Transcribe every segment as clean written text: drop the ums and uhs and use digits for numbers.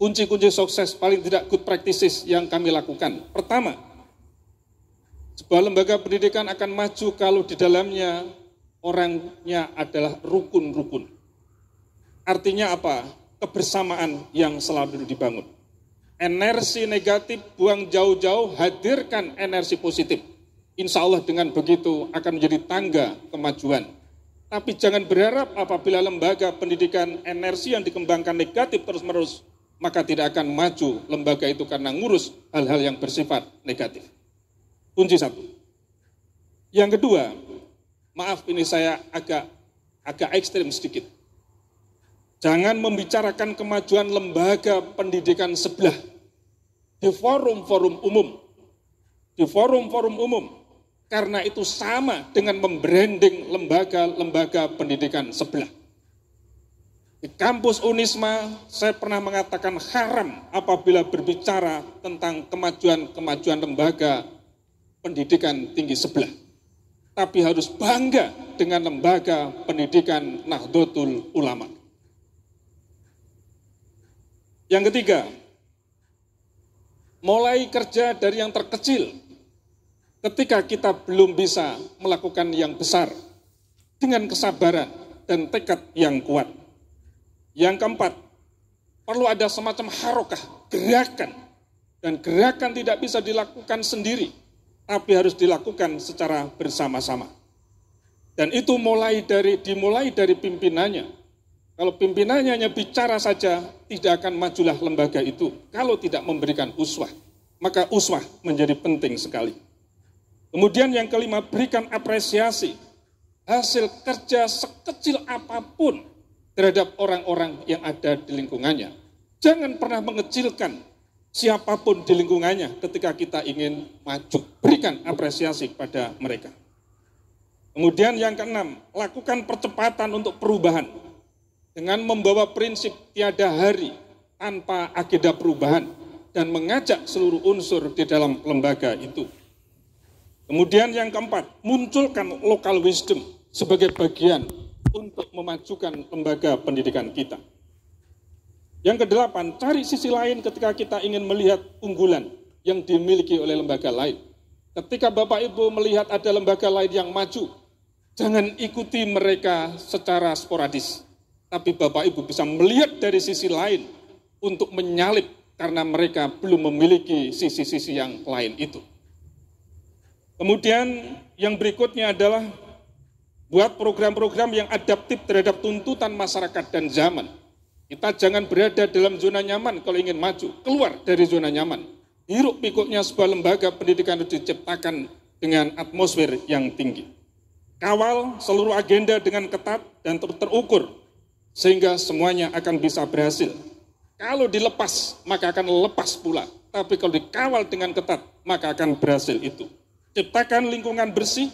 kunci-kunci sukses, paling tidak good practices yang kami lakukan. Pertama, sebuah lembaga pendidikan akan maju kalau di dalamnya orangnya adalah rukun-rukun. Artinya apa? Kebersamaan yang selalu dibangun. Energi negatif buang jauh-jauh, hadirkan energi positif. Insya Allah dengan begitu akan menjadi tangga kemajuan. Tapi jangan berharap apabila lembaga pendidikan energi yang dikembangkan negatif terus-menerus, maka tidak akan maju lembaga itu karena ngurus hal-hal yang bersifat negatif. Kunci satu. Yang kedua, maaf ini saya agak ekstrim sedikit. Jangan membicarakan kemajuan lembaga pendidikan sebelah di forum-forum umum. Di forum-forum umum, karena itu sama dengan membranding lembaga-lembaga pendidikan sebelah. Di kampus Unisma, saya pernah mengatakan haram apabila berbicara tentang kemajuan lembaga pendidikan tinggi sebelah. Tapi harus bangga dengan lembaga pendidikan Nahdlatul Ulama. Yang ketiga, mulai kerja dari yang terkecil. Ketika kita belum bisa melakukan yang besar, dengan kesabaran dan tekad yang kuat. Yang keempat, perlu ada semacam harokah, gerakan. Dan gerakan tidak bisa dilakukan sendiri, tapi harus dilakukan secara bersama-sama. Dan itu dimulai dari pimpinannya. Kalau pimpinannya hanya bicara saja, tidak akan majulah lembaga itu. Kalau tidak memberikan uswah, maka uswah menjadi penting sekali. Kemudian yang kelima, berikan apresiasi hasil kerja sekecil apapun terhadap orang-orang yang ada di lingkungannya. Jangan pernah mengecilkan siapapun di lingkungannya ketika kita ingin maju. Berikan apresiasi kepada mereka. Kemudian yang keenam, lakukan percepatan untuk perubahan dengan membawa prinsip tiada hari tanpa agenda perubahan dan mengajak seluruh unsur di dalam lembaga itu. Kemudian yang keempat, munculkan local wisdom sebagai bagian untuk memajukan lembaga pendidikan kita. Yang kedelapan, cari sisi lain ketika kita ingin melihat unggulan yang dimiliki oleh lembaga lain. Ketika Bapak Ibu melihat ada lembaga lain yang maju, jangan ikuti mereka secara sporadis. Tapi Bapak Ibu bisa melihat dari sisi lain untuk menyalip karena mereka belum memiliki sisi-sisi yang lain itu. Kemudian yang berikutnya adalah buat program-program yang adaptif terhadap tuntutan masyarakat dan zaman. Kita jangan berada dalam zona nyaman kalau ingin maju, keluar dari zona nyaman. Hiruk pikuknya sebuah lembaga pendidikan harus diciptakan dengan atmosfer yang tinggi. Kawal seluruh agenda dengan ketat dan terukur, sehingga semuanya akan bisa berhasil. Kalau dilepas, maka akan lepas pula. Tapi kalau dikawal dengan ketat, maka akan berhasil itu. Ciptakan lingkungan bersih,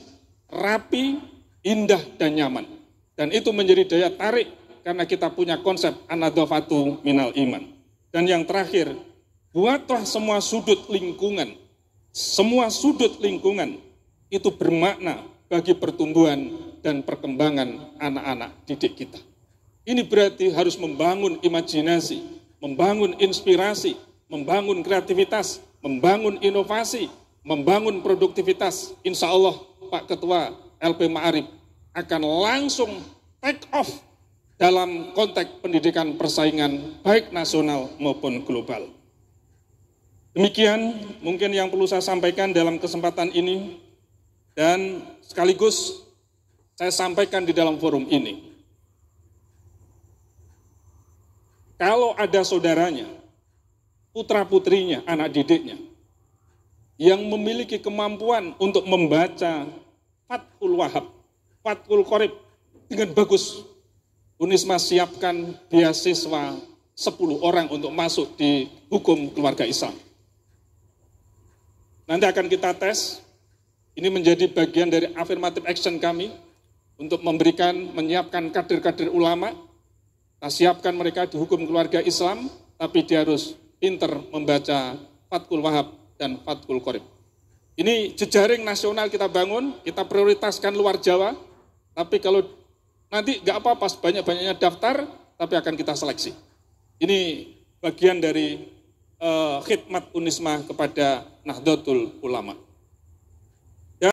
rapi, indah, dan nyaman. Dan itu menjadi daya tarik karena kita punya konsep an-nadhafatu minal iman. Dan yang terakhir, buatlah semua sudut lingkungan itu bermakna bagi pertumbuhan dan perkembangan anak-anak didik kita. Ini berarti harus membangun imajinasi, membangun inspirasi, membangun kreativitas, membangun inovasi, membangun produktivitas. Insya Allah Pak Ketua LP Ma'arif akan langsung take off dalam konteks pendidikan persaingan baik nasional maupun global. Demikian mungkin yang perlu saya sampaikan dalam kesempatan ini, dan sekaligus saya sampaikan di dalam forum ini. Kalau ada saudaranya, putra-putrinya, anak didiknya, yang memiliki kemampuan untuk membaca Fathul Wahab, Fathul Qorib dengan bagus, Unisma siapkan beasiswa 10 orang untuk masuk di hukum keluarga Islam. Nanti akan kita tes, ini menjadi bagian dari affirmative action kami untuk menyiapkan kader-kader ulama. Kita siapkan mereka di hukum keluarga Islam, tapi dia harus pinter membaca Fathul Wahab dan Fathul Qorib. Ini jejaring nasional kita bangun, kita prioritaskan luar Jawa, tapi kalau nanti nggak apa-apa, banyak-banyaknya daftar, tapi akan kita seleksi. Ini bagian dari khidmat Unisma kepada Nahdlatul Ulama.